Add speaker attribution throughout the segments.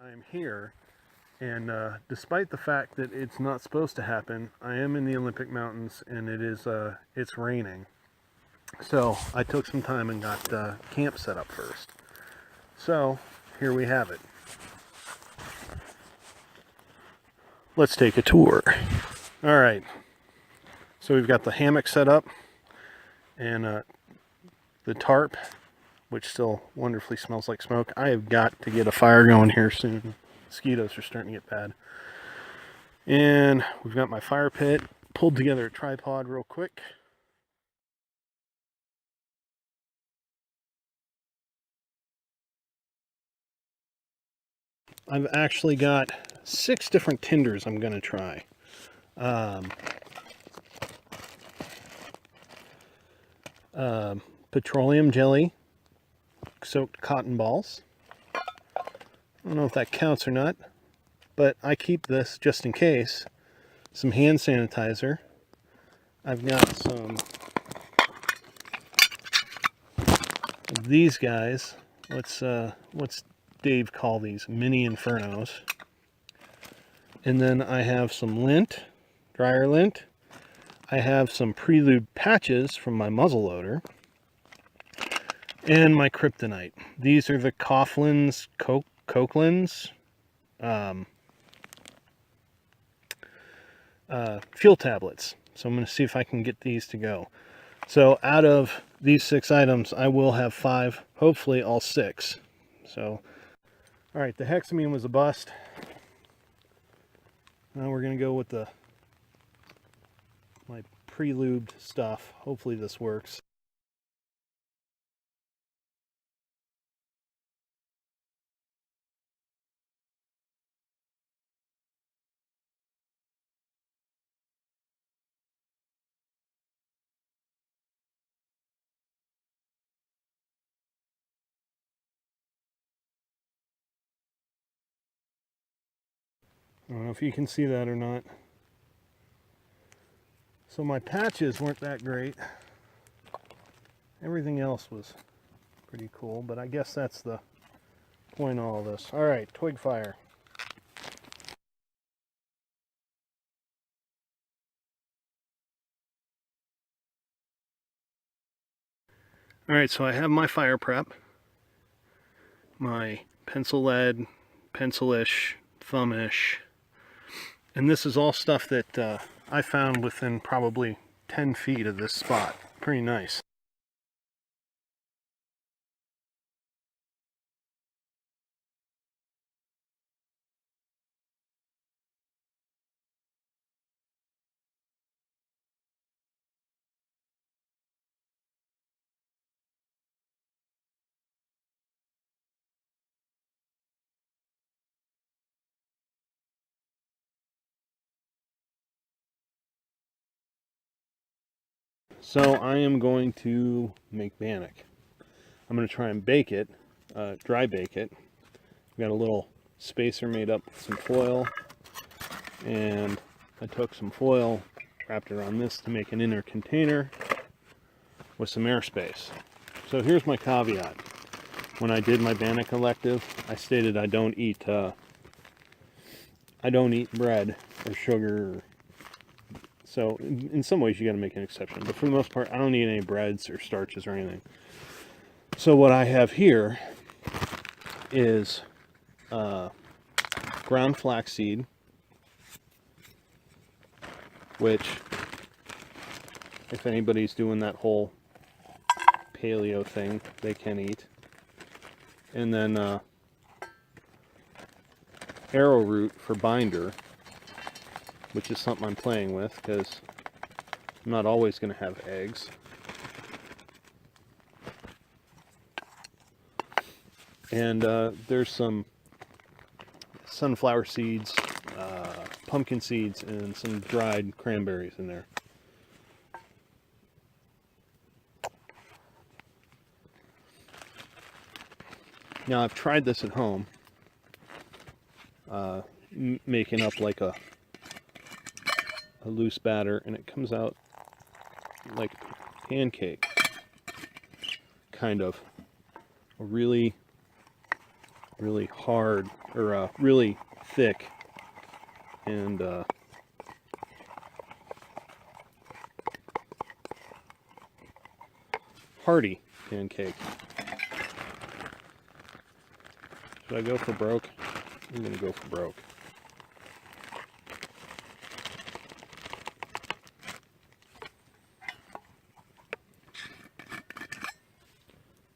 Speaker 1: I'm here, and despite the fact that it's not supposed to happen, I am in the Olympic Mountains, and it's raining. So I took some time and got camp set up first. So here we have it. Let's take a tour. All right. So we've got the hammock set up, and the tarp, which still wonderfully smells like smoke. I have got to get a fire going here soon. Mosquitoes are starting to get bad. And we've got my fire pit. Pulled together a tripod real quick. I've actually got 6 different tinders I'm going to try. Petroleum jelly soaked cotton balls. I don't know if that counts or not, but I keep this just in case. Some hand sanitizer. I've got some of these guys. What's Dave call these? Mini Infernos. And then I have some lint, dryer lint. I have some prelude patches from my muzzleloader. And my kryptonite. These are the Coughlin's, Cokeland's fuel tablets. So I'm going to see if I can get these to go. So out of these 6 items, I will have 5, hopefully all 6. So, all right, the hexamine was a bust. Now we're going to go with my pre-lubed stuff. Hopefully this works. I don't know if you can see that or not. So my patches weren't that great. Everything else was pretty cool, but I guess that's the point of all this. All right, twig fire. All right, so I have my fire prep, my pencil lead, pencil-ish, thumb-ish, and this is all stuff that I found within probably 10 feet of this spot. Pretty nice. So I am going to make bannock. I'm going to try and bake it, dry bake it. I've got a little spacer made up with some foil, and I took some foil, wrapped it around this to make an inner container with some airspace. So here's my caveat. When I did my bannock elective, I stated I don't eat bread or sugar. So in some ways you got to make an exception, but for the most part I don't eat any breads or starches or anything. So what I have here is ground flaxseed, which, if anybody's doing that whole paleo thing, they can eat. And then arrowroot for binder, which is something I'm playing with because I'm not always going to have eggs. And there's some sunflower seeds, pumpkin seeds, and some dried cranberries in there. Now I've tried this at home, making up like a loose batter, and it comes out like pancake, kind of. A really really hard, or really thick and hearty pancake. Should I go for broke? I'm going to go for broke.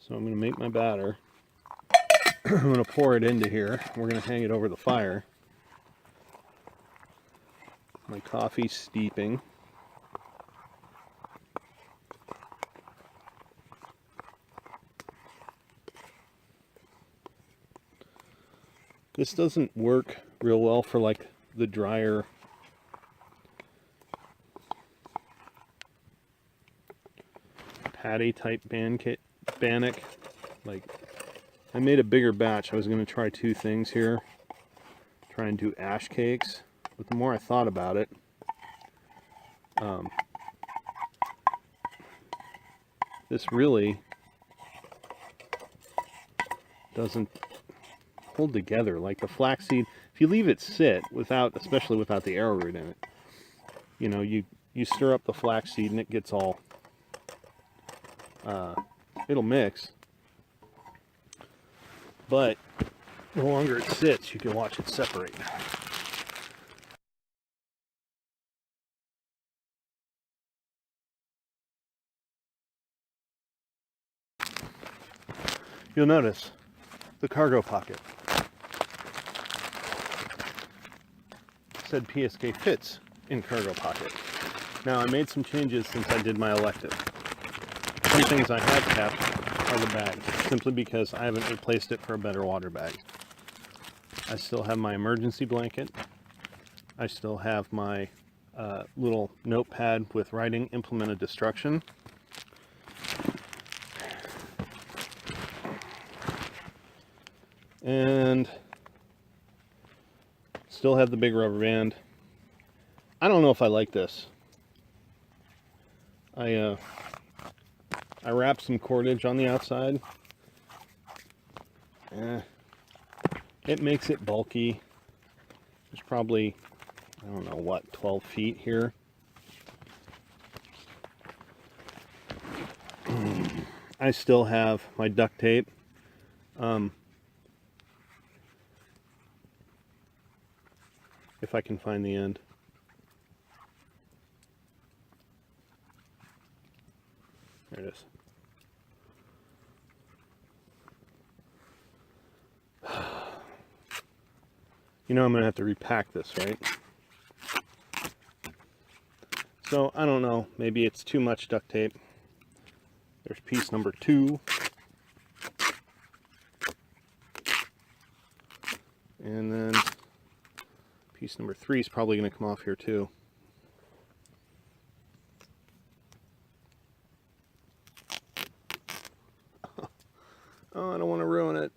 Speaker 1: So I'm going to make my batter. I'm going to pour it into here. We're going to hang it over the fire. My coffee's steeping. This doesn't work real well for like the drier patty type bannock. Like, I made a bigger batch. I was going to try two things here. Try and do ash cakes. But the more I thought about it, this really doesn't hold together. Like the flaxseed, if you leave it sit without, especially without the arrowroot in it, you know, you stir up the flaxseed and it gets all, it'll mix. But the longer it sits, you can watch it separate. You'll notice the cargo pocket said PSK fits in cargo pocket. Now I made some changes since I did my elective. Some things I have kept are the bag, simply because I haven't replaced it for a better water bag. I still have my emergency blanket. I still have my little notepad with writing implement of destruction. And still have the big rubber band. I don't know if I like this. I wrapped some cordage on the outside. It makes it bulky. There's probably, I don't know what, 12 feet here. I still have my duct tape. If I can find the end. There it is. You know I'm going to have to repack this, right? So, I don't know. Maybe it's too much duct tape. There's piece number 2. And then piece number 3 is probably going to come off here too. Oh, I don't want to ruin it.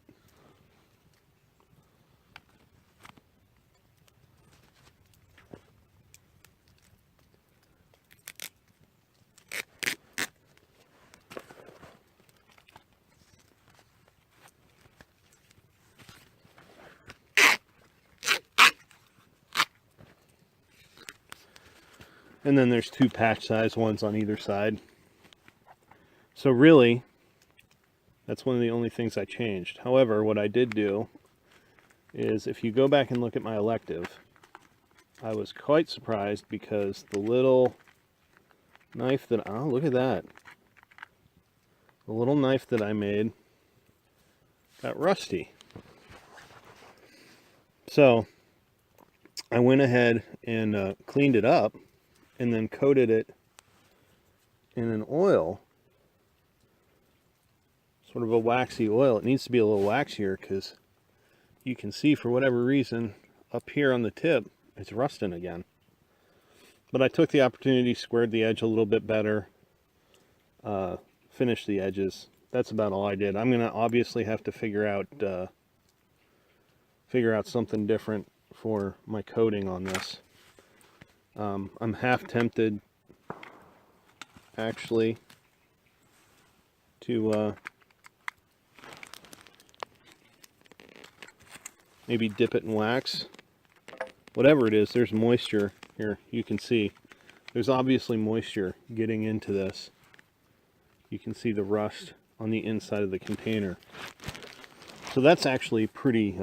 Speaker 1: And then there's 2 patch size ones on either side. So really, that's one of the only things I changed. However, what I did do is, if you go back and look at my elective, I was quite surprised because the little knife that, oh, look at that. The little knife that I made got rusty. So I went ahead and cleaned it up and then coated it in an oil, sort of a waxy oil. It needs to be a little waxier because you can see, for whatever reason, up here on the tip, it's rusting again. But I took the opportunity, squared the edge a little bit better, finished the edges. That's about all I did. I'm gonna obviously have to figure out something different for my coating on this. I'm half tempted, actually, to maybe dip it in wax. Whatever it is, there's moisture here. You can see there's obviously moisture getting into this. You can see the rust on the inside of the container. So that's actually pretty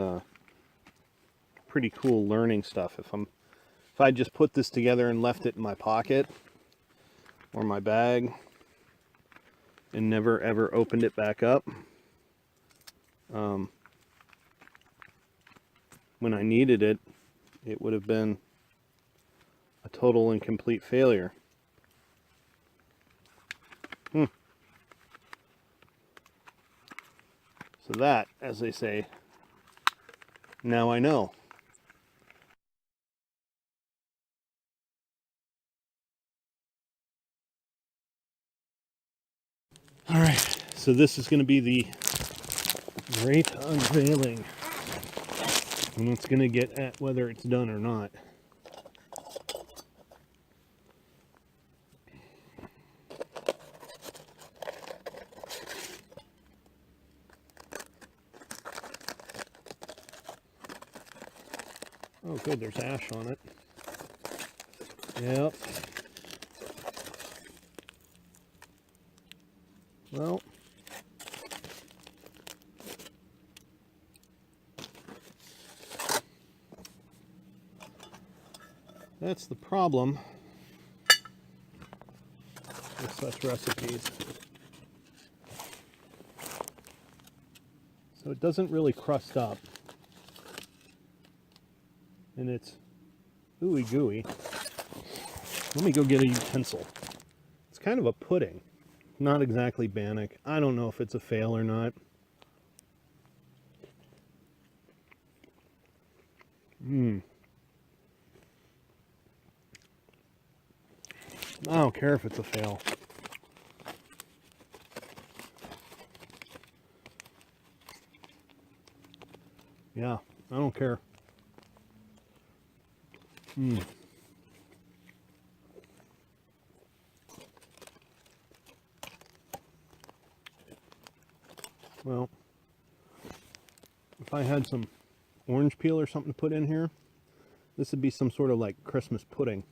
Speaker 1: pretty cool learning stuff. If I just put this together and left it in my pocket or my bag and never ever opened it back up, when I needed it, it would have been a total and complete failure. So that, as they say, now I know. All right, so this is going to be the great unveiling, and it's going to get at whether it's done or not. Oh good, there's ash on it. Yep. Well, that's the problem with such recipes. So it doesn't really crust up, and it's ooey gooey. Let me go get a utensil. It's kind of a pudding, not exactly bannock. I don't know if it's a fail or not. I don't care if it's a fail. Yeah, I don't care. Well, if I had some orange peel or something to put in here, this would be some sort of like Christmas pudding.